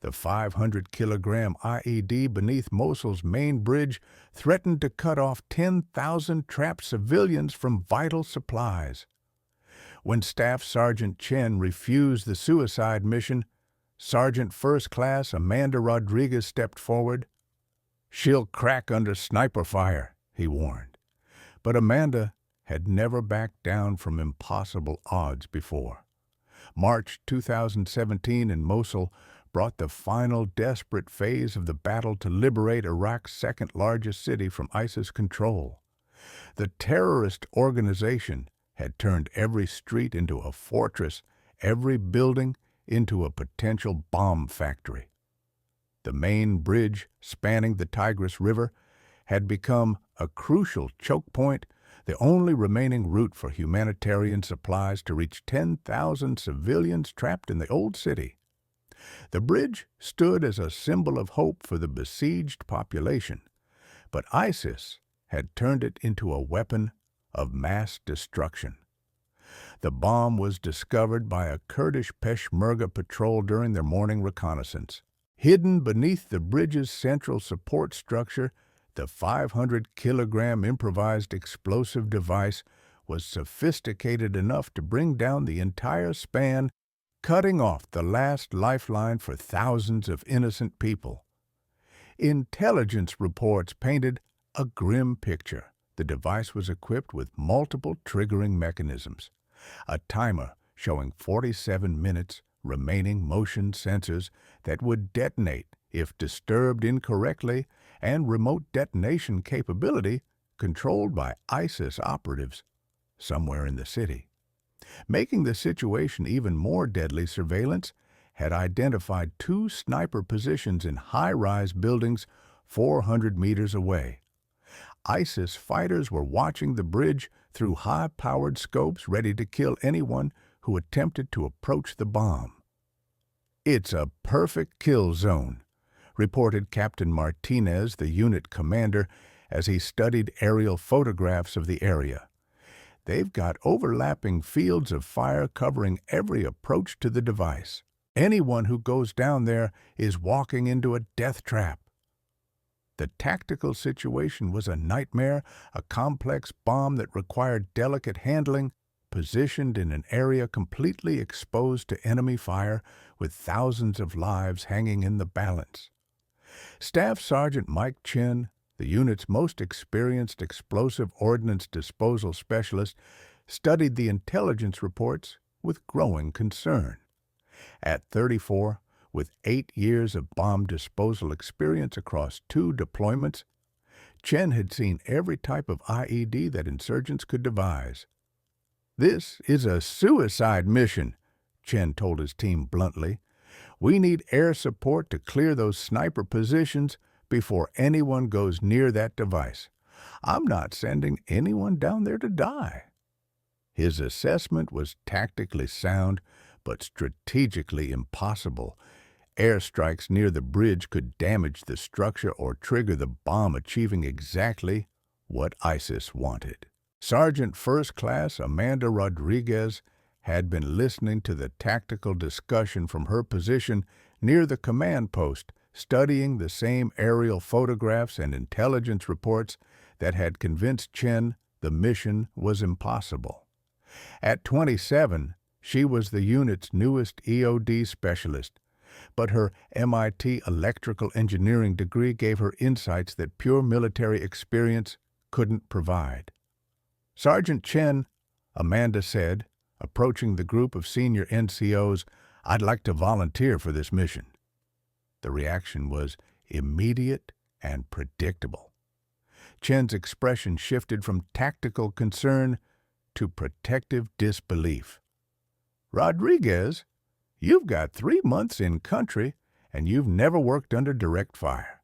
The 500-kilogram IED beneath Mosul's main bridge threatened to cut off 10,000 trapped civilians from vital supplies. When Staff Sergeant Chen refused the suicide mission, Sergeant First Class Amanda Rodriguez stepped forward. "She'll crack under sniper fire," he warned. But Amanda had never backed down from impossible odds before. March 2017 in Mosul brought the final desperate phase of the battle to liberate Iraq's second-largest city from ISIS control. The terrorist organization had turned every street into a fortress, every building into a potential bomb factory. The main bridge spanning the Tigris River had become a crucial choke point, the only remaining route for humanitarian supplies to reach 10,000 civilians trapped in the old city. The bridge stood as a symbol of hope for the besieged population, but ISIS had turned it into a weapon of mass destruction. The bomb was discovered by a Kurdish Peshmerga patrol during their morning reconnaissance. Hidden beneath the bridge's central support structure, the 500-kilogram improvised explosive device was sophisticated enough to bring down the entire span, cutting off the last lifeline for thousands of innocent people. Intelligence reports painted a grim picture. The device was equipped with multiple triggering mechanisms, a timer showing 47 minutes remaining motion sensors that would detonate if disturbed incorrectly, and remote detonation capability controlled by ISIS operatives somewhere in the city. Making the situation even more deadly, surveillance had identified 2 sniper positions in high-rise buildings 400 meters away. ISIS fighters were watching the bridge through high-powered scopes, ready to kill anyone who attempted to approach the bomb. "It's a perfect kill zone," reported Captain Martinez, the unit commander, as he studied aerial photographs of the area. "They've got overlapping fields of fire covering every approach to the device. Anyone who goes down there is walking into a death trap." The tactical situation was a nightmare, a complex bomb that required delicate handling, positioned in an area completely exposed to enemy fire, with thousands of lives hanging in the balance. Staff Sergeant Mike Chin, the unit's most experienced explosive ordnance disposal specialist, studied the intelligence reports with growing concern. At 34, with 8 years of bomb disposal experience across 2 deployments, Chen had seen every type of IED that insurgents could devise. "This is a suicide mission," Chen told his team bluntly. "We need air support to clear those sniper positions before anyone goes near that device. I'm not sending anyone down there to die." His assessment was tactically sound, but strategically impossible. Airstrikes near the bridge could damage the structure or trigger the bomb, achieving exactly what ISIS wanted. Sergeant First Class Amanda Rodriguez had been listening to the tactical discussion from her position near the command post, studying the same aerial photographs and intelligence reports that had convinced Chen the mission was impossible. At 27, she was the unit's newest EOD specialist, but her MIT electrical engineering degree gave her insights that pure military experience couldn't provide. "Sergeant Chen," Amanda said, approaching the group of senior NCOs, "I'd like to volunteer for this mission." The reaction was immediate and predictable. Chen's expression shifted from tactical concern to protective disbelief. "Rodriguez, you've got 3 months in country, and you've never worked under direct fire.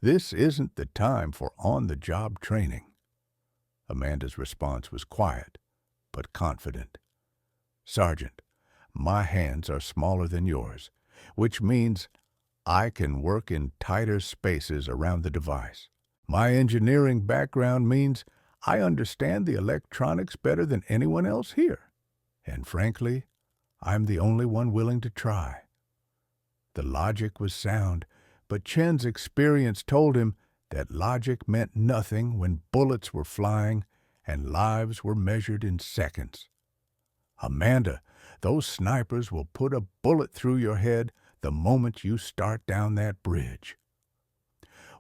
This isn't the time for on-the-job training." Amanda's response was quiet, but confident. "Sergeant, my hands are smaller than yours, which means I can work in tighter spaces around the device. My engineering background means I understand the electronics better than anyone else here, and frankly, I'm the only one willing to try." The logic was sound, but Chen's experience told him that logic meant nothing when bullets were flying and lives were measured in seconds. Amanda, those snipers will put a bullet through your head the moment you start down that bridge.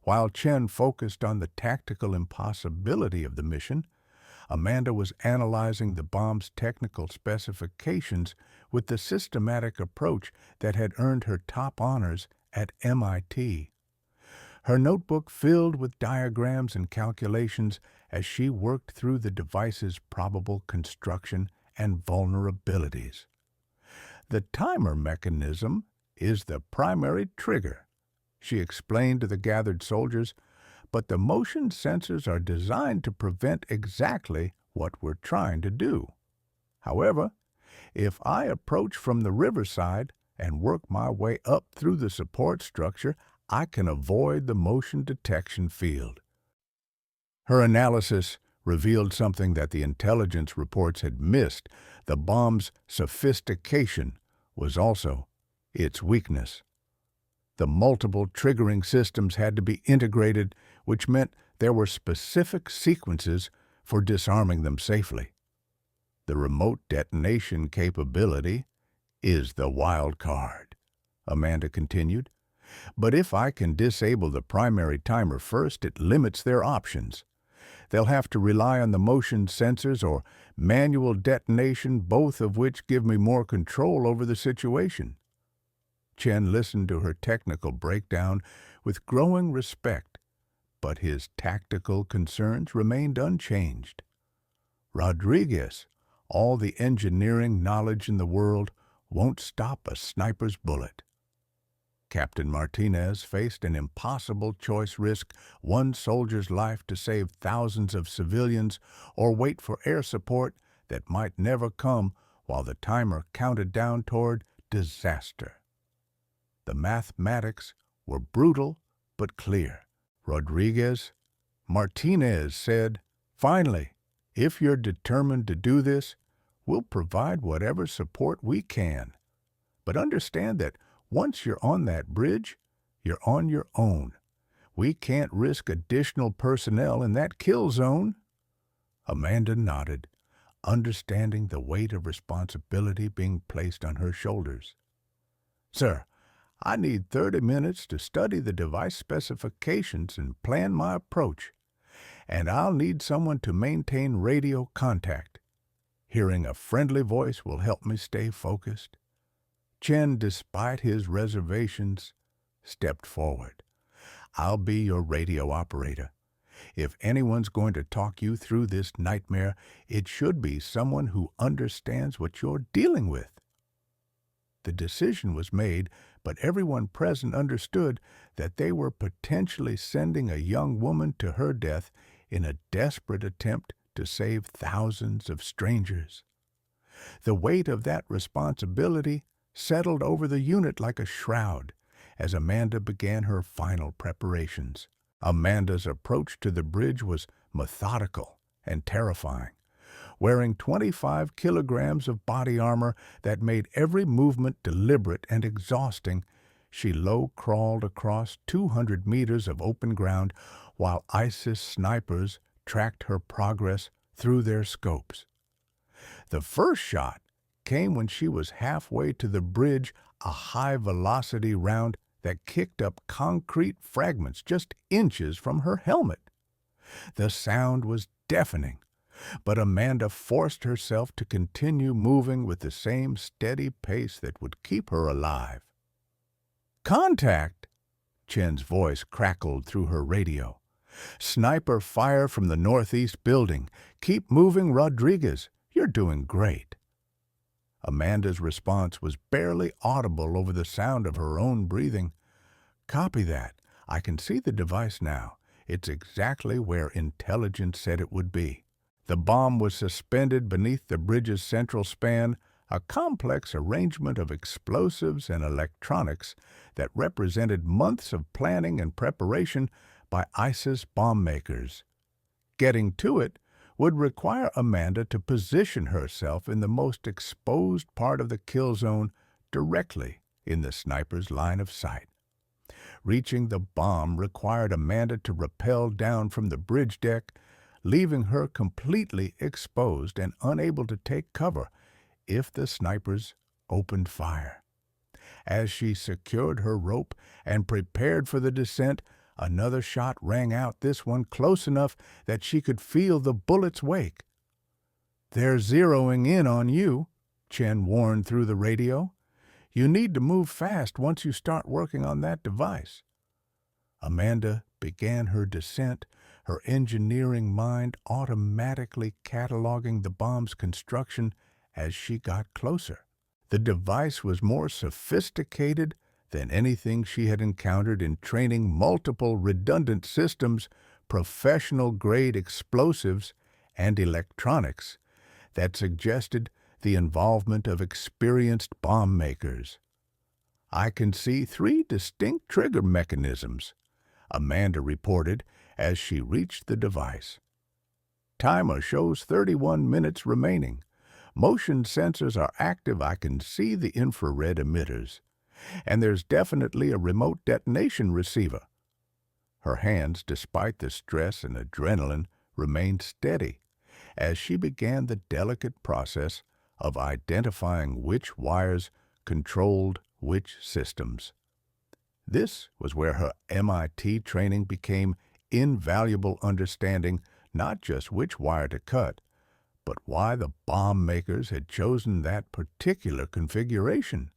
While Chen focused on the tactical impossibility of the mission, Amanda was analyzing the bomb's technical specifications with the systematic approach that had earned her top honors at MIT. Her notebook filled with diagrams and calculations as she worked through the device's probable construction and vulnerabilities. The timer mechanism is the primary trigger, she explained to the gathered soldiers, but the motion sensors are designed to prevent exactly what we're trying to do. However, if I approach from the riverside and work my way up through the support structure, I can avoid the motion detection field. Her analysis revealed something that the intelligence reports had missed. The bomb's sophistication was also its weakness. The multiple triggering systems had to be integrated, which meant there were specific sequences for disarming them safely. The remote detonation capability is the wild card, Amanda continued. But if I can disable the primary timer first, it limits their options. They'll have to rely on the motion sensors or manual detonation, both of which give me more control over the situation. Chen listened to her technical breakdown with growing respect, but his tactical concerns remained unchanged. Rodriguez, all the engineering knowledge in the world, won't stop a sniper's bullet. Captain Martinez faced an impossible choice: risk one soldier's life to save thousands of civilians, or wait for air support that might never come while the timer counted down toward disaster. The mathematics were brutal but clear. Martinez said, "Finally, if you're determined to do this, we'll provide whatever support we can. But understand that once you're on that bridge, you're on your own. We can't risk additional personnel in that kill zone." Amanda nodded, understanding the weight of responsibility being placed on her shoulders. "Sir, I need 30 minutes to study the device specifications and plan my approach, and I'll need someone to maintain radio contact. Hearing a friendly voice will help me stay focused." Chen, despite his reservations, stepped forward. "I'll be your radio operator. If anyone's going to talk you through this nightmare, it should be someone who understands what you're dealing with." The decision was made, but everyone present understood that they were potentially sending a young woman to her death in a desperate attempt to save thousands of strangers. The weight of that responsibility settled over the unit like a shroud as Amanda began her final preparations. Amanda's approach to the bridge was methodical and terrifying. Wearing 25 kilograms of body armor that made every movement deliberate and exhausting, she low-crawled across 200 meters of open ground while ISIS snipers tracked her progress through their scopes. The first shot came when she was halfway to the bridge, a high-velocity round that kicked up concrete fragments just inches from her helmet. The sound was deafening, but Amanda forced herself to continue moving with the same steady pace that would keep her alive. "Contact!" Chen's voice crackled through her radio. "Sniper fire from the northeast building. Keep moving, Rodriguez. You're doing great." Amanda's response was barely audible over the sound of her own breathing. "Copy that. I can see the device now. It's exactly where intelligence said it would be." The bomb was suspended beneath the bridge's central span, a complex arrangement of explosives and electronics that represented months of planning and preparation by ISIS bomb makers. Getting to it would require Amanda to position herself in the most exposed part of the kill zone directly in the sniper's line of sight. Reaching the bomb required Amanda to rappel down from the bridge deck, leaving her completely exposed and unable to take cover if the snipers opened fire. As she secured her rope and prepared for the descent, another shot rang out, this one close enough that she could feel the bullet's wake. "They're zeroing in on you," Chen warned through the radio. "You need to move fast once you start working on that device." Amanda began her descent, her engineering mind automatically cataloging the bomb's construction as she got closer. The device was more sophisticated than anything she had encountered in training multiple redundant systems, professional-grade explosives, and electronics that suggested the involvement of experienced bomb makers. "I can see 3 distinct trigger mechanisms," Amanda reported as she reached the device. "Timer shows 31 minutes remaining. Motion sensors are active. I can see the infrared emitters. And there's definitely a remote detonation receiver." Her hands, despite the stress and adrenaline, remained steady as she began the delicate process of identifying which wires controlled which systems. This was where her MIT training became invaluable, understanding not just which wire to cut, but why the bomb makers had chosen that particular configuration.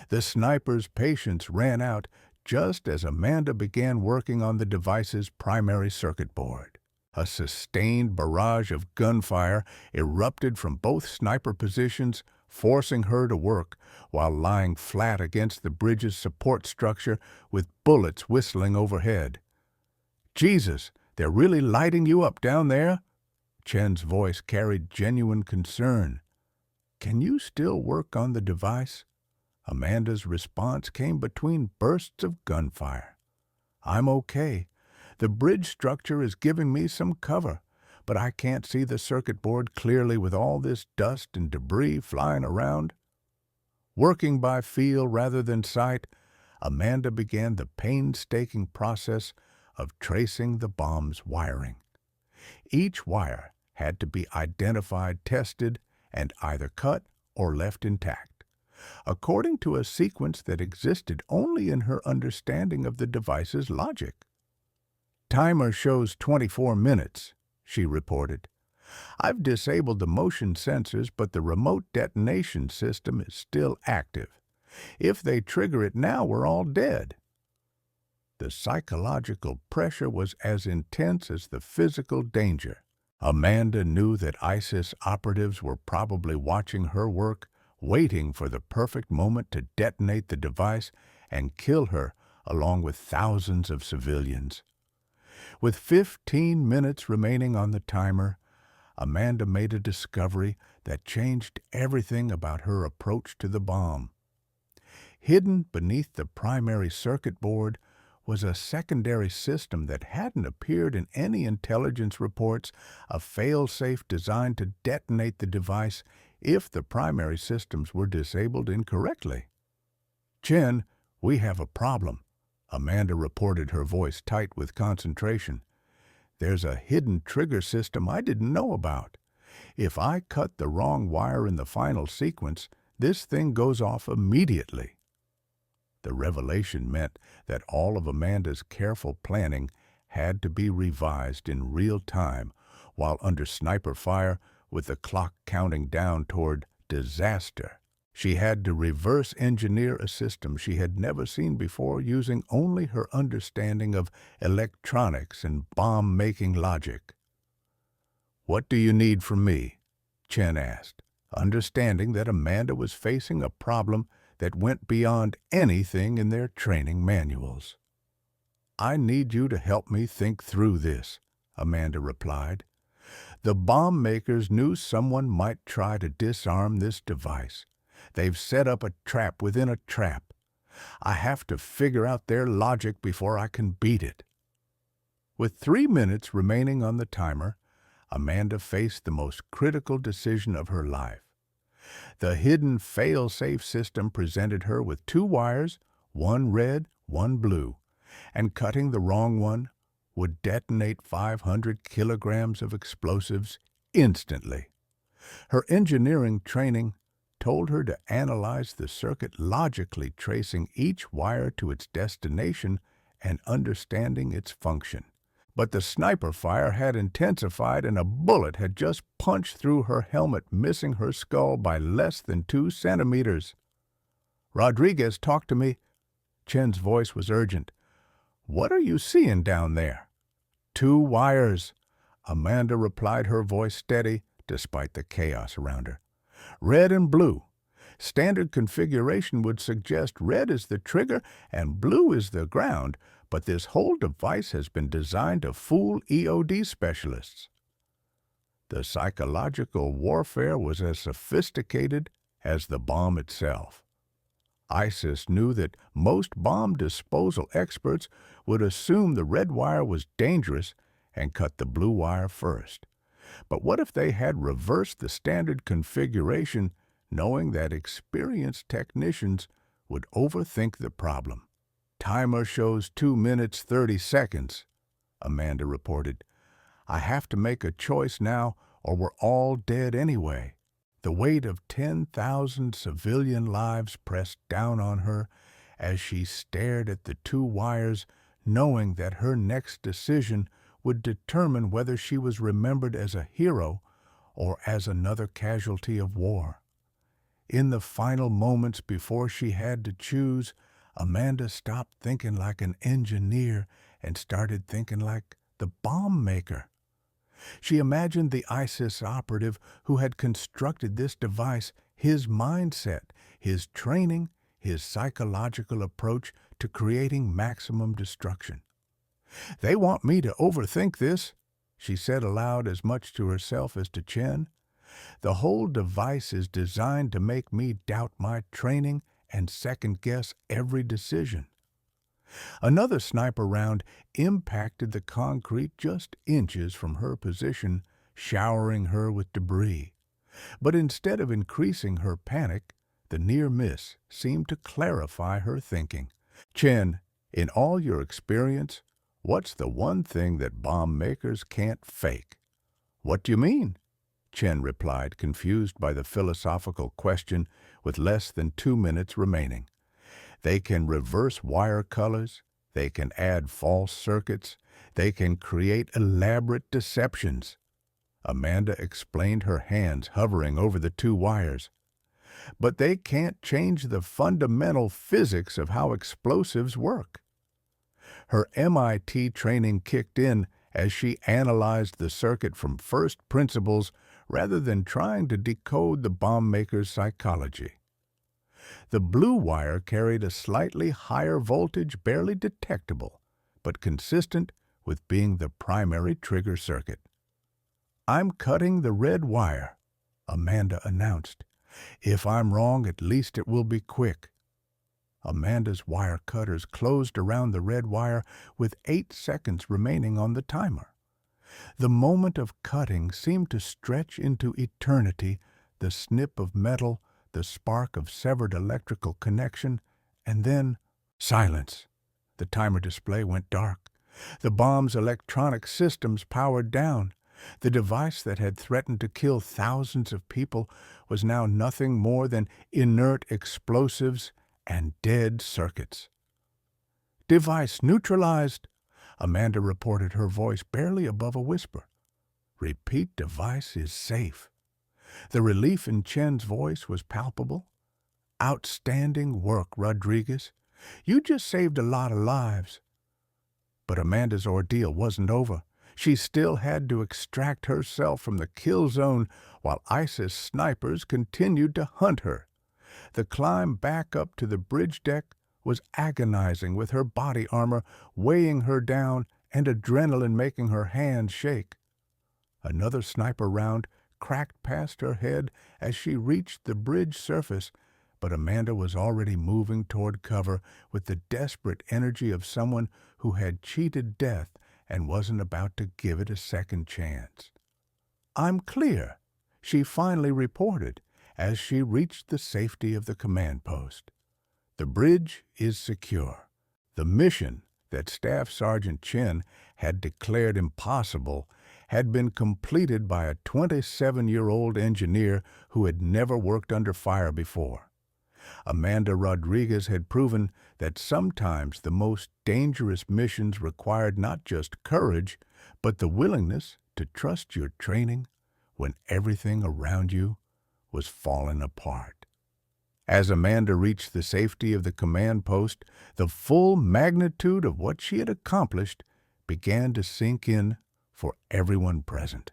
The sniper's patience ran out just as Amanda began working on the device's primary circuit board. A sustained barrage of gunfire erupted from both sniper positions, forcing her to work while lying flat against the bridge's support structure with bullets whistling overhead. "Jesus, they're really lighting you up down there?" Chen's voice carried genuine concern. "Can you still work on the device?" Amanda's response came between bursts of gunfire. "I'm okay. The bridge structure is giving me some cover, but I can't see the circuit board clearly with all this dust and debris flying around." Working by feel rather than sight, Amanda began the painstaking process of tracing the bomb's wiring. Each wire had to be identified, tested, and either cut or left intact, according to a sequence that existed only in her understanding of the device's logic. "Timer shows 24 minutes, she reported. "I've disabled the motion sensors, but the remote detonation system is still active. If they trigger it now, we're all dead." The psychological pressure was as intense as the physical danger. Amanda knew that ISIS operatives were probably watching her work, waiting for the perfect moment to detonate the device and kill her along with thousands of civilians. With 15 minutes remaining on the timer, Amanda made a discovery that changed everything about her approach to the bomb. Hidden beneath the primary circuit board was a secondary system that hadn't appeared in any intelligence reports, a fail-safe designed to detonate the device if the primary systems were disabled incorrectly. "Chen, we have a problem," Amanda reported, her voice tight with concentration. "There's a hidden trigger system I didn't know about. If I cut the wrong wire in the final sequence, this thing goes off immediately." The revelation meant that all of Amanda's careful planning had to be revised in real time while under sniper fire with the clock counting down toward disaster. She had to reverse engineer a system she had never seen before, using only her understanding of electronics and bomb-making logic. "What do you need from me?" Chen asked, understanding that Amanda was facing a problem that went beyond anything in their training manuals. "I need you to help me think through this," Amanda replied. "The bomb makers knew someone might try to disarm this device. They've set up a trap within a trap. I have to figure out their logic before I can beat it." With 3 minutes remaining on the timer, Amanda faced the most critical decision of her life. The hidden fail-safe system presented her with two wires, one red, one blue, and cutting the wrong one would detonate 500 kilograms of explosives instantly. Her engineering training told her to analyze the circuit logically, tracing each wire to its destination and understanding its function. But the sniper fire had intensified and a bullet had just punched through her helmet, missing her skull by less than 2 centimeters. "Rodriguez, talk to me." Chen's voice was urgent. "What are you seeing down there?" "Two wires," Amanda replied, her voice steady despite the chaos around her. "Red and blue. Standard configuration would suggest red is the trigger and blue is the ground, but this whole device has been designed to fool EOD specialists." The psychological warfare was as sophisticated as the bomb itself. ISIS knew that most bomb disposal experts would assume the red wire was dangerous and cut the blue wire first. But what if they had reversed the standard configuration, knowing that experienced technicians would overthink the problem? "Timer shows 2 minutes 30 seconds, Amanda reported. "I have to make a choice now or we're all dead anyway." The weight of 10,000 civilian lives pressed down on her as she stared at the two wires, knowing that her next decision would determine whether she was remembered as a hero or as another casualty of war. In the final moments before she had to choose, Amanda stopped thinking like an engineer and started thinking like the bomb maker. She imagined the ISIS operative who had constructed this device, his mindset, his training, his psychological approach to creating maximum destruction. "They want me to overthink this," she said aloud, as much to herself as to Chen. "The whole device is designed to make me doubt my training and second-guess every decision." Another sniper round impacted the concrete just inches from her position, showering her with debris. But instead of increasing her panic, the near miss seemed to clarify her thinking. "Chen, in all your experience, what's the one thing that bomb makers can't fake?" "What do you mean?" Chen replied, confused by the philosophical question with less than 2 minutes remaining. "They can reverse wire colors, they can add false circuits, they can create elaborate deceptions." Amanda explained, her hands hovering over the two wires. "But they can't change the fundamental physics of how explosives work." Her MIT training kicked in as she analyzed the circuit from first principles rather than trying to decode the bomb maker's psychology. The blue wire carried a slightly higher voltage, barely detectable, but consistent with being the primary trigger circuit. "I'm cutting the red wire," Amanda announced. "If I'm wrong, at least it will be quick." Amanda's wire cutters closed around the red wire with 8 seconds remaining on the timer. The moment of cutting seemed to stretch into eternity, the snip of metal, the spark of severed electrical connection, and then silence. The timer display went dark. The bomb's electronic systems powered down. The device that had threatened to kill thousands of people was now nothing more than inert explosives and dead circuits. "Device neutralized," Amanda reported, her voice barely above a whisper. "Repeat, device is safe." The relief in Chen's voice was palpable. "Outstanding work, Rodriguez. You just saved a lot of lives." But Amanda's ordeal wasn't over. She still had to extract herself from the kill zone while ISIS snipers continued to hunt her. The climb back up to the bridge deck was agonizing, with her body armor weighing her down and adrenaline making her hands shake. Another sniper round cracked past her head as she reached the bridge surface, but Amanda was already moving toward cover with the desperate energy of someone who had cheated death and wasn't about to give it a second chance. "I'm clear," she finally reported, as she reached the safety of the command post. The bridge is secure. The mission that Staff Sergeant Chen had declared impossible had been completed by a 27-year-old engineer who had never worked under fire before. Amanda Rodriguez had proven that sometimes the most dangerous missions required not just courage, but the willingness to trust your training when everything around you was falling apart. As Amanda reached the safety of the command post, the full magnitude of what she had accomplished began to sink in for everyone present.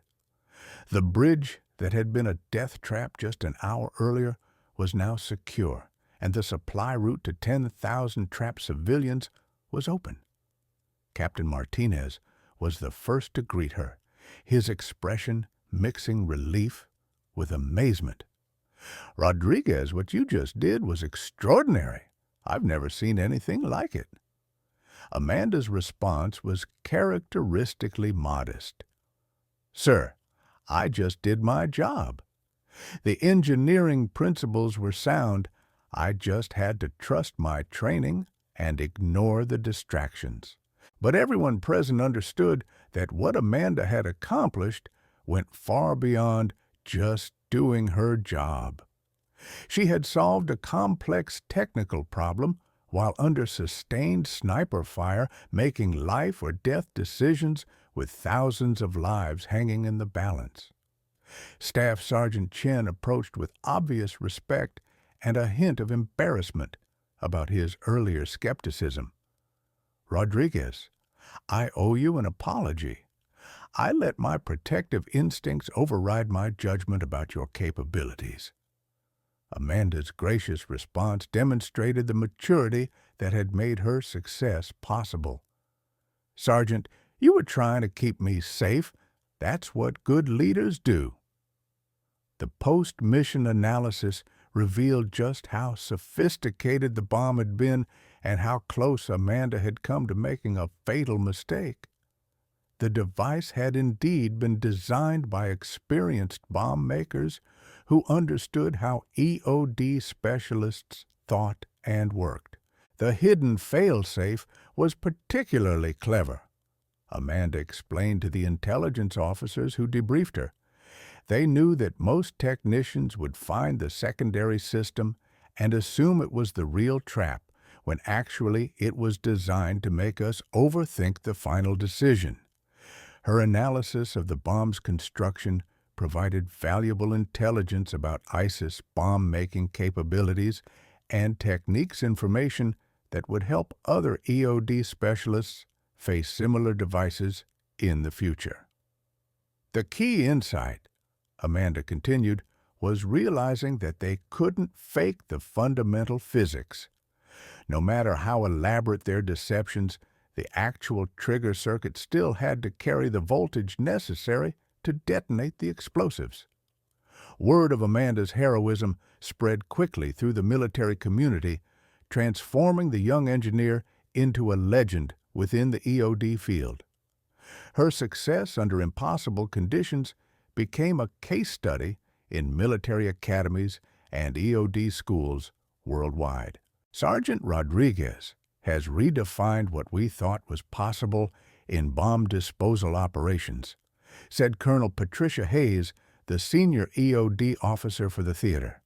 The bridge that had been a death trap just an hour earlier was now secure, and the supply route to 10,000 trapped civilians was open. Captain Martinez was the first to greet her, his expression mixing relief with amazement. "Rodriguez, what you just did was extraordinary. I've never seen anything like it." Amanda's response was characteristically modest. "Sir, I just did my job. The engineering principles were sound. I just had to trust my training and ignore the distractions." But everyone present understood that what Amanda had accomplished went far beyond just doing her job. She had solved a complex technical problem while under sustained sniper fire, making life or death decisions with thousands of lives hanging in the balance. Staff Sergeant Chen approached with obvious respect and a hint of embarrassment about his earlier skepticism. "Rodriguez, I owe you an apology. I let my protective instincts override my judgment about your capabilities." Amanda's gracious response demonstrated the maturity that had made her success possible. "Sergeant, you were trying to keep me safe. That's what good leaders do." The post-mission analysis revealed just how sophisticated the bomb had been and how close Amanda had come to making a fatal mistake. The device had indeed been designed by experienced bomb makers who understood how EOD specialists thought and worked. The hidden fail-safe was particularly clever, Amanda explained to the intelligence officers who debriefed her. They knew that most technicians would find the secondary system and assume it was the real trap, when actually it was designed to make us overthink the final decision. Her analysis of the bomb's construction provided valuable intelligence about ISIS bomb-making capabilities and techniques information that would help other EOD specialists face similar devices in the future. The key insight, Amanda continued, was realizing that they couldn't fake the fundamental physics. No matter how elaborate their deceptions, the actual trigger circuit still had to carry the voltage necessary to detonate the explosives. Word of Amanda's heroism spread quickly through the military community, transforming the young engineer into a legend within the EOD field. Her success under impossible conditions became a case study in military academies and EOD schools worldwide. Sergeant Rodriguez has redefined what we thought was possible in bomb disposal operations, said Colonel Patricia Hayes, the senior EOD officer for the theater.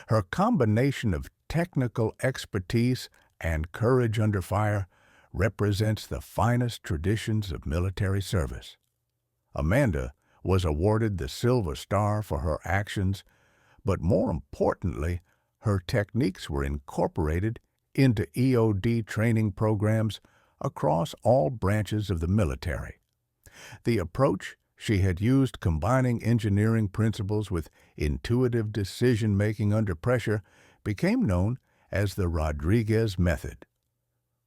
Her combination of technical expertise and courage under fire represents the finest traditions of military service. Amanda was awarded the Silver Star for her actions, but more importantly, her techniques were incorporated into EOD training programs across all branches of the military. The approach she had used, combining engineering principles with intuitive decision-making under pressure, became known as the Rodriguez Method.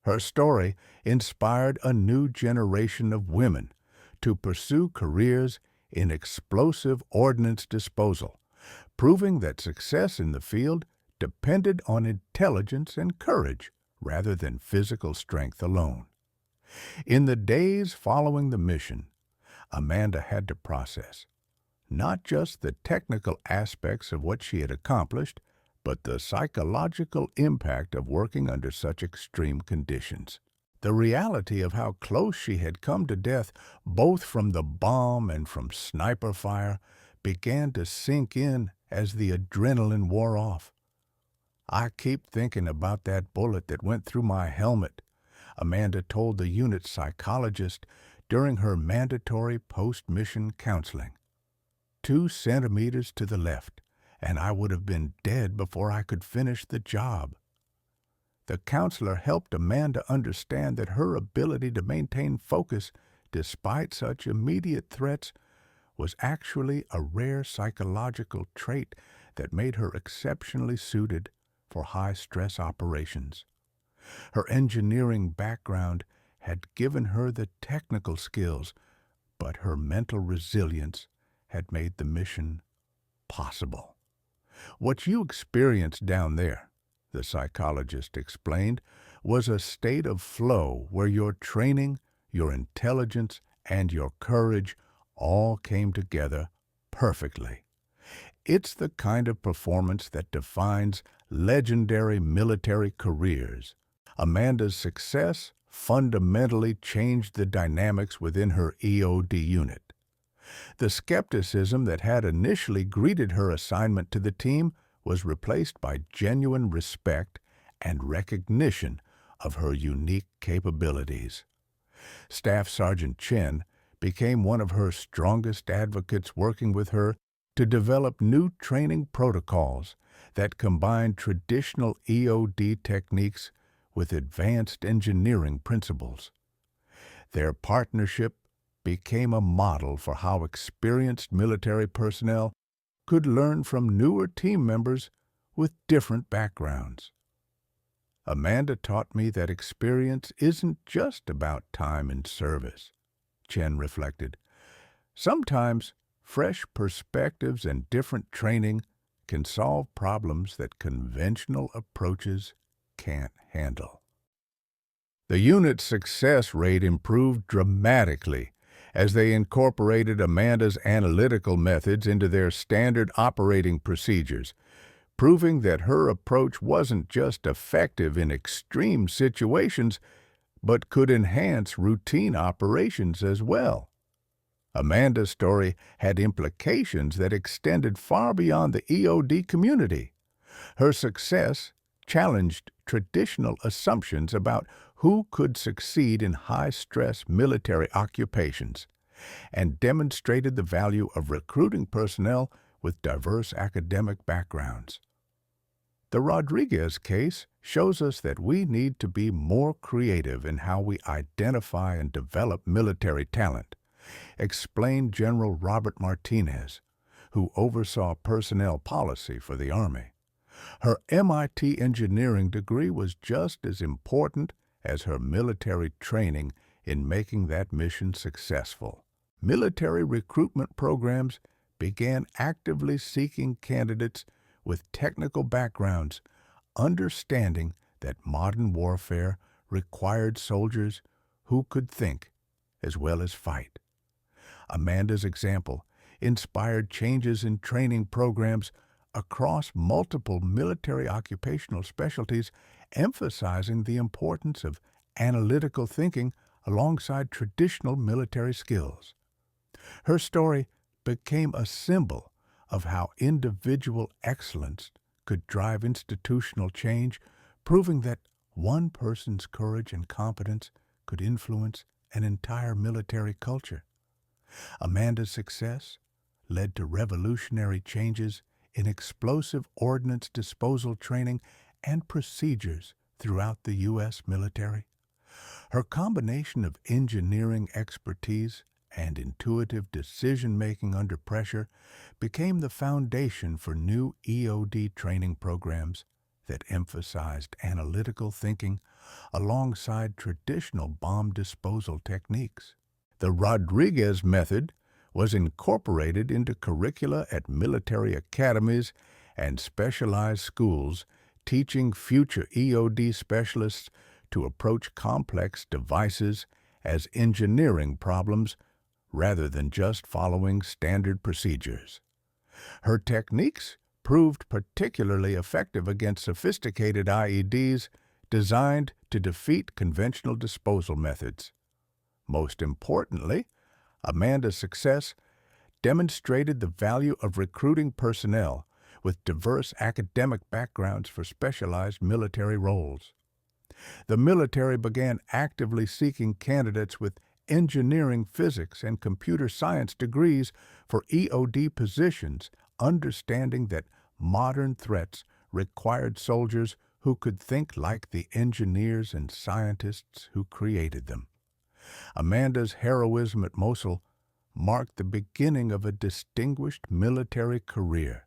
Her story inspired a new generation of women to pursue careers in explosive ordnance disposal, proving that success in the field depended on intelligence and courage rather than physical strength alone. In the days following the mission, Amanda had to process not just the technical aspects of what she had accomplished, but the psychological impact of working under such extreme conditions. The reality of how close she had come to death, both from the bomb and from sniper fire, began to sink in as the adrenaline wore off. "I keep thinking about that bullet that went through my helmet," Amanda told the unit psychologist during her mandatory post-mission counseling. 2 centimeters to the left, and I would have been dead before I could finish the job. The counselor helped Amanda understand that her ability to maintain focus despite such immediate threats was actually a rare psychological trait that made her exceptionally suited for high-stress operations. Her engineering background had given her the technical skills, but her mental resilience had made the mission possible. "What you experienced down there," the psychologist explained, "was a state of flow where your training, your intelligence, and your courage all came together perfectly. It's the kind of performance that defines legendary military careers." Amanda's success fundamentally changed the dynamics within her EOD unit. The skepticism that had initially greeted her assignment to the team was replaced by genuine respect and recognition of her unique capabilities. Staff Sergeant Chen became one of her strongest advocates, working with her to develop new training protocols that combined traditional EOD techniques with advanced engineering principles. Their partnership became a model for how experienced military personnel could learn from newer team members with different backgrounds. "Amanda taught me that experience isn't just about time in service," Chen reflected. "Sometimes fresh perspectives and different training can solve problems that conventional approaches can't handle." The unit's success rate improved dramatically as they incorporated Amanda's analytical methods into their standard operating procedures, proving that her approach wasn't just effective in extreme situations, but could enhance routine operations as well. Amanda's story had implications that extended far beyond the EOD community. Her success challenged traditional assumptions about who could succeed in high-stress military occupations and demonstrated the value of recruiting personnel with diverse academic backgrounds. The Rodriguez case shows us that we need to be more creative in how we identify and develop military talent, explained General Robert Martinez, who oversaw personnel policy for the Army. Her MIT engineering degree was just as important as her military training in making that mission successful. Military recruitment programs began actively seeking candidates with technical backgrounds, understanding that modern warfare required soldiers who could think as well as fight. Amanda's example inspired changes in training programs across multiple military occupational specialties, emphasizing the importance of analytical thinking alongside traditional military skills. Her story became a symbol of how individual excellence could drive institutional change, proving that one person's courage and competence could influence an entire military culture. Amanda's success led to revolutionary changes in explosive ordnance disposal training and procedures throughout the U.S. military. Her combination of engineering expertise and intuitive decision-making under pressure became the foundation for new EOD training programs that emphasized analytical thinking alongside traditional bomb disposal techniques. The Rodriguez method was incorporated into curricula at military academies and specialized schools, teaching future EOD specialists to approach complex devices as engineering problems rather than just following standard procedures. Her techniques proved particularly effective against sophisticated IEDs designed to defeat conventional disposal methods. Most importantly, Amanda's success demonstrated the value of recruiting personnel with diverse academic backgrounds for specialized military roles. The military began actively seeking candidates with engineering, physics, and computer science degrees for EOD positions, understanding that modern threats required soldiers who could think like the engineers and scientists who created them. Amanda's heroism at Mosul marked the beginning of a distinguished military career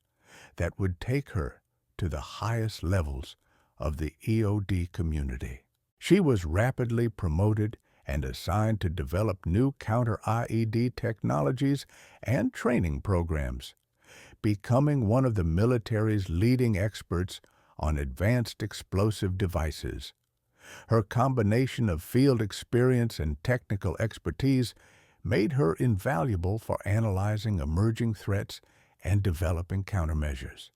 that would take her to the highest levels of the EOD community. She was rapidly promoted and assigned to develop new counter-IED technologies and training programs, becoming one of the military's leading experts on advanced explosive devices. Her combination of field experience and technical expertise made her invaluable for analyzing emerging threats and developing countermeasures.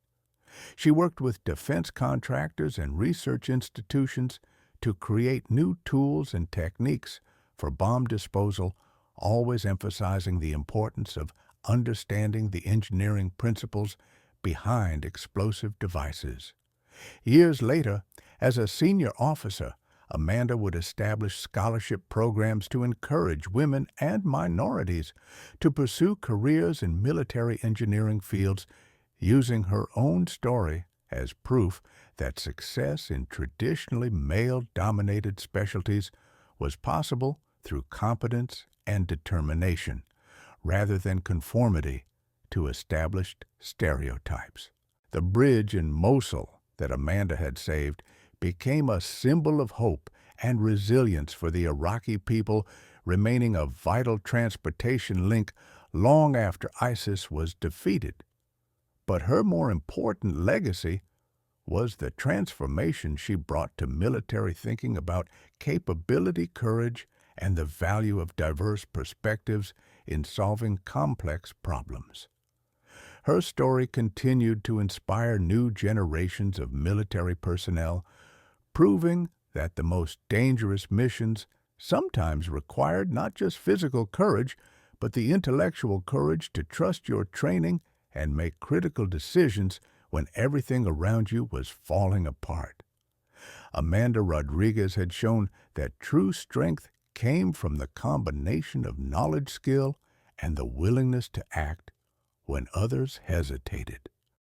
She worked with defense contractors and research institutions to create new tools and techniques for bomb disposal, always emphasizing the importance of understanding the engineering principles behind explosive devices. Years later, as a senior officer, Amanda would establish scholarship programs to encourage women and minorities to pursue careers in military engineering fields, using her own story as proof that success in traditionally male-dominated specialties was possible through competence and determination, rather than conformity to established stereotypes. The bridge in Mosul that Amanda had saved became a symbol of hope and resilience for the Iraqi people, remaining a vital transportation link long after ISIS was defeated. But her more important legacy was the transformation she brought to military thinking about capability, courage, and the value of diverse perspectives in solving complex problems. Her story continued to inspire new generations of military personnel, proving that the most dangerous missions sometimes required not just physical courage, but the intellectual courage to trust your training and make critical decisions when everything around you was falling apart. Amanda Rodriguez had shown that true strength came from the combination of knowledge, skill, and the willingness to act when others hesitated.